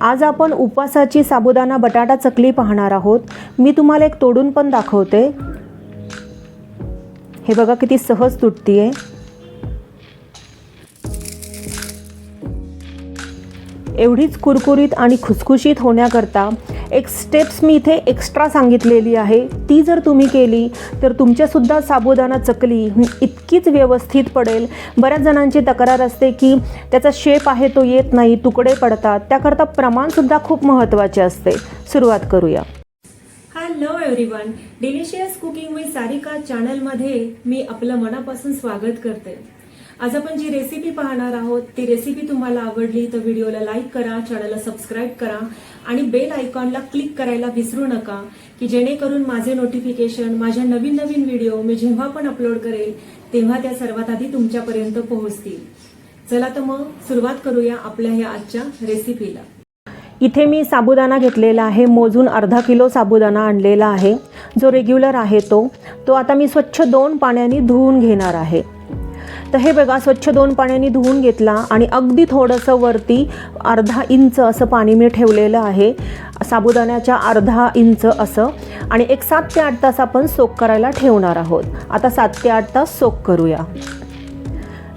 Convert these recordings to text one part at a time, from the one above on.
आज आपण उपवासाची साबुदाणा बटाटा चकली पाहणार आहोत। मी तुम्हाला एक तोडून पण दाखवते। हे बघा किती सहज तुटतीये। एवढीच कुरकुरीत आणि खुसखुशीत होण्याकरता एक स्टेप्स मी इथे एक्स्ट्रा सांगितलेली आहे। ती जर तुम्ही केली तर तुमच्यासुद्धा साबुदाणा चकली इतकीच व्यवस्थित पडेल। बऱ्याच जणांची तक्रार असते की त्याचा शेप आहे तो येत नाही, तुकडे पडतात। त्याकरता प्रमाणसुद्धा खूप महत्त्वाचे असते। सुरुवात करूया। Hello everyone, delicious cooking with Sarika चॅनलमध्ये मी आपलं मनापासून स्वागत करते। आज आपण जी रेसिपी पाहणार आहोत ती रेसिपी तुम्हाला आवडली तर व्हिडिओला लाईक करा, चॅनलला सबस्क्राईब करा आणि बेल आयकॉनला क्लिक करायला विसरू नका की जेणेकरून माझे नोटिफिकेशन, माझ्या नवीन नवीन व्हिडिओ मी जेव्हा पण अपलोड करेल तेव्हा त्या सर्वात आधी तुमच्यापर्यंत पोहोचतील। चला तर मग सुरुवात करूया आपल्या ह्या आजच्या रेसिपीला। इथे मी साबुदाणा घेतलेला आहे। मोजून अर्धा किलो साबुदाणा आणलेला आहे। जो रेग्युलर आहे तो आता मी स्वच्छ 2 पाण्याने धुवून घेणार आहे। तर हे बघा, स्वच्छ 2 पाण्याने धुवून घेतला आणि अगदी थोडंसं वरती अर्धा इंच असं पाणी मी ठेवलेलं आहे। साबुदाण्याच्या अर्धा इंच असं, आणि एक 7 ते 8 तास आपण सोक करायला ठेवणार आहोत। आता 7 ते 8 तास सोक करूया।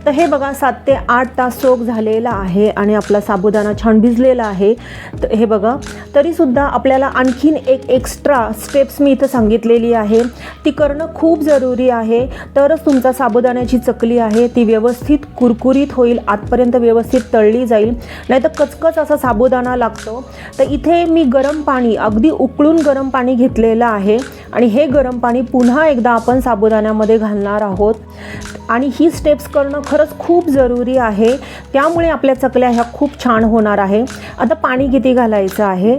तर हे बघा 7 ते 8 तास सोक झालेला आहे आणि आपला साबुदाणा छान भिजलेला आहे। तर हे बघा, तरीसुद्धा आपल्याला आणखीन एक एक्स्ट्रा स्टेप्स मी इथं सांगितलेली आहे, ती करणं खूप जरुरी आहे। तरच तुमचा साबुदाण्याची चकली आहे ती व्यवस्थित कुरकुरीत होईल, आतपर्यंत व्यवस्थित तळली जाईल, नाहीतर कचकच असा साबुदाणा लागतो। तर इथे मी गरम पाणी, अगदी उकळून गरम पाणी घेतलेलं आहे आणि हे गरम पाणी पुन्हा एकदा आपण साबुदाण्यामध्ये घालणार आहोत। आणि ही स्टेप्स करणं खरंच खूप जरुरी आहे, त्यामुळे आपल्या चकल्या ह्या खूप छान होणार आहे। आता पाणी किती घालायचं आहे,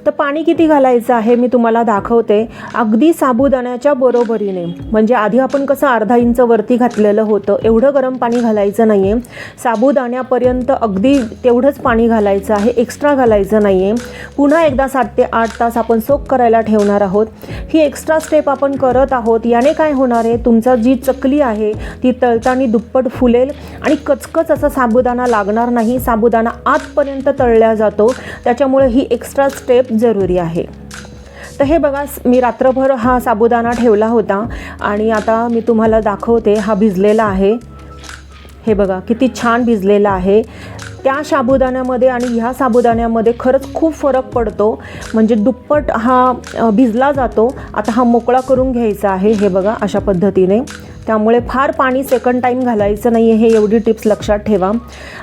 तर पाणी किती घालायचं आहे मी तुम्हाला दाखवते। अगदी साबुदाण्याच्या बरोबरीने, म्हणजे आधी आपण कसं अर्धा इंच वरती घातलेलं होतं, एवढं गरम पाणी घालायचं नाही आहे। साबुदाण्यापर्यंत अगदी तेवढंच पाणी घालायचं आहे, एक्स्ट्रा घालायचं नाही आहे। पुन्हा एकदा 7 ते 8 तास आपण सोक करायला ठेवणार आहोत। ही एक्स्ट्रा स्टेप आपण करत आहोत। याने काय होणार आहे, तुमचा जी चकली आहे ती तळताना दुप्पट फुलेल आणि कचकच असा साबुदाणा लागणार नाही। साबुदाणा आतपर्यंत तळला जातो, त्याच्यामुळे ही एक्स्ट्रा स्टेप जरुरी आहे। तर हे बघा, मी रात्रभर हा साबुदाणा ठेवला होता आणि आता मी तुम्हाला दाखवते, हा भिजलेला आहे। हे बघा किती छान भिजलेला आहे। त्या साबुदाण्यामध्ये आणि ह्या साबुदाण्यामध्ये खरंच खूप फरक पडतो, म्हणजे दुप्पट हा भिजला जातो। आता हा मोकळा करून घ्यायचा आहे, हे बघा अशा पद्धतीने। त्यामुळे फार पाणी सेकंड टाईम घालायचं नाही आहे, हे एवढी टिप्स लक्षात ठेवा।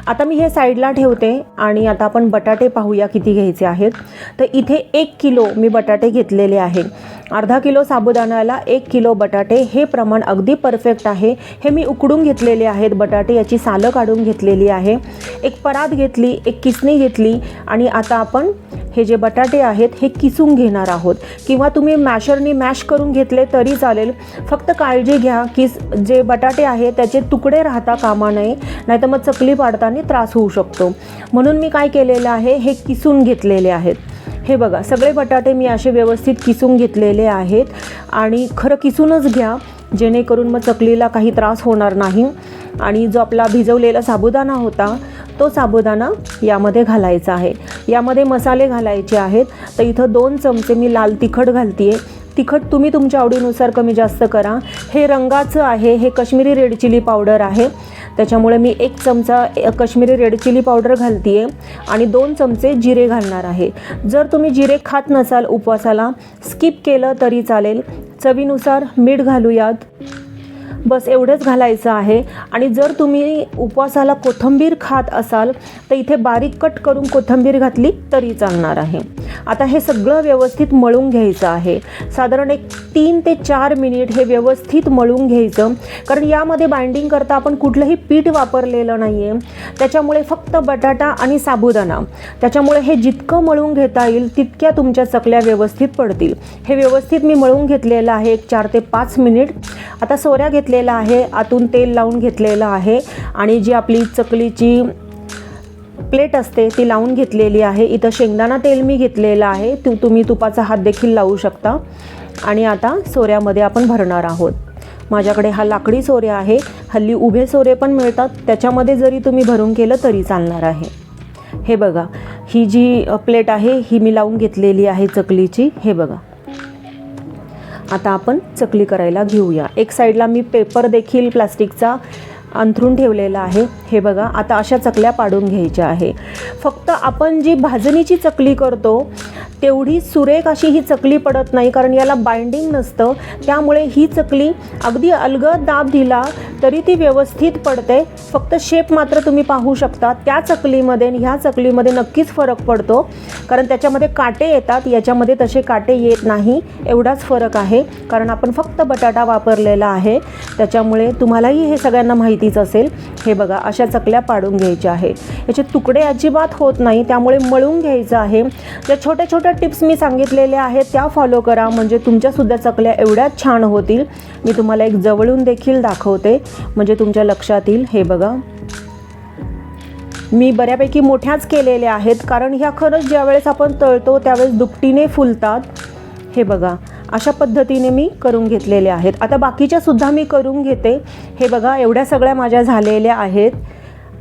आता मी हे साईडला ठेवते आणि आता आपण बटाटे पाहूया किती घ्यायचे आहेत। तर इथे 1 किलो मी बटाटे घेतलेले आहे। अर्धा किलो साबुदाण्याला 1 किलो बटाटे, हे प्रमाण अगदी परफेक्ट आहे। हे मी उकडून घेतलेले आहेत बटाटे, याची सालं काढून घेतलेली आहे। एक परात घेतली, एक किसणी घेतली आणि आता आपण हे जे बटाटे आहेत हे किसून घेणार आहोत, किंवा तुम्ही मॅशरनी मॅश करून घेतले तरी चालेल। फक्त काळजी घ्या की जे बटाटे आहेत त्याचे तुकडे राहता कामा नये, नाहीतर मग चकली पाडताना त्रास होऊ शकतो। म्हणून मी काय केलेलं आहे, हे किसून घेतलेले आहेत। हे बघा, सगळे बटाटे मी असे व्यवस्थित किसून घेतलेले आहेत आणि खरं किसूनच घ्या, जेणेकरून मग चकलीला काही त्रास होणार नाही। आणि जो आपला भिजवलेला साबुदाणा होता तो साबुदाणा यामध्ये घालायचा आहे। यामध्ये मसाले घालायचे आहेत। तर इथं 2 चमचे मी लाल तिखट घालतीये। तिखट तुम्ही तुमच्या आवडीनुसार कमी जास्त करा। हे रंगाचं आहे, हे काश्मीरी रेड चिली पावडर आहे, त्याच्यामुळे मी 1 चमचा काश्मीरी रेड चिली पावडर घालतीये आणि 2 चमचे जिरे घालणार आहे। जर तुम्ही जिरे खात नसाल उपवासाला, स्किप केलं तरी चालेल। चवीनुसार मीठ घालूयात, बस एवढंच घालायचं आहे। आणि जर तुम्ही उपवासाला कोथिंबीर खात असाल तर इथे बारीक कट करून कोथिंबीर घातली तरी चालणार आहे। आता हे सगळं व्यवस्थित मळून घ्यायचं आहे। साधारण एक 3 ते 4 मिनिट हे व्यवस्थित मळून घ्यायचं, कारण यामध्ये बाइंडिंग करता आपण कुठलंही पीठ वापरलेलं नाही आहे, त्याच्यामुळे फक्त बटाटा आणि साबुदाणा। त्याच्यामुळे हे जितकं मळून घेता येईल तितक्या तुमच्या चकल्या व्यवस्थित पडतील। हे व्यवस्थित मी मळून घेतलेलं आहे एक 4 ते 5 मिनिट। आता सोऱ्या घेतलेला आहे, आतून तेल लावून घेतलेलं आहे आणि जी आपली चकलीची प्लेट असते ती लावून घेतलेली आहे। इथं शेंगदाणा तेल मी घेतलेलं आहे, तुम्ही तुपाचा हात देखील लावू शकता। आणि आता सोऱ्यामध्ये आपण भरणार आहोत। माझ्याकडे हा लाकडी सोरे आहे, हल्ली उभे सोरे पण मिळतात, त्याच्यामध्ये जरी तुम्ही भरून केलं तरी चालणार आहे। हे बघा, ही जी प्लेट आहे ही मी लावून घेतलेली आहे चकलीची. हे बघा, आता आपण चकली करायला घेऊया. एक साईडला मी पेपर देखील प्लास्टिकचा अंथरून ठेवलेला आहे. हे बघा, आता अशा चकल्या पाडून घ्यायच्या आहे. फक्त आपण जी भाजणीची चकली करतो तेवढी सुरेख अशी ही चकली पडत नाही, कारण याला बाइंडिंग नसतं. त्यामुळे ही चकली अगदी अलगद दाब दिला तरी ती व्यवस्थित पडते. फक्त शेप मात्र तुम्ही पाहू शकता त्या चकलीमध्ये आणि ह्या चकलीमध्ये नक्कीच फरक पडतो, कारण त्याच्यामध्ये काटे येतात, याच्यामध्ये तसे काटे येत नाही. एवढाच फरक आहे, कारण आपण फक्त बटाटा वापरलेला आहे. त्याच्यामुळे तुम्हालाही हे सगळ्यांना माहितीच असेल. हे बघा, अशा चकल्या पाडून घ्यायच्या आहे. याचे तुकडे अजिबात होत नाही, त्यामुळे मळून घ्यायचं आहे. ज्या छोट्या छोट्या टिप्स मी सांगितलेल्या आहेत त्या फॉलो करा, म्हणजे तुमच्यासुद्धा चकल्या एवढ्याच छान होतील. मी तुम्हाला एक जवळून देखील दाखवते म्हणजे तुमच्या लक्षात येईल. हे बघा, मी बऱ्यापैकी मोठ्याच केलेल्या आहेत, कारण ह्या खरंच ज्यावेळेस आपण तळतो त्यावेळेस दुपटीने फुलतात. हे बघा, अशा पद्धतीने मी करून घेतलेल्या आहेत. आता बाकीच्या सुद्धा मी करून घेते. हे बघा, एवढ्या सगळ्या माझ्या झालेल्या आहेत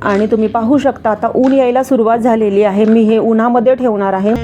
आणि तुम्ही पाहू शकता आता ऊन यायला सुरुवात झालेली आहे. मी हे उन्हामध्ये ठेवणार आहे.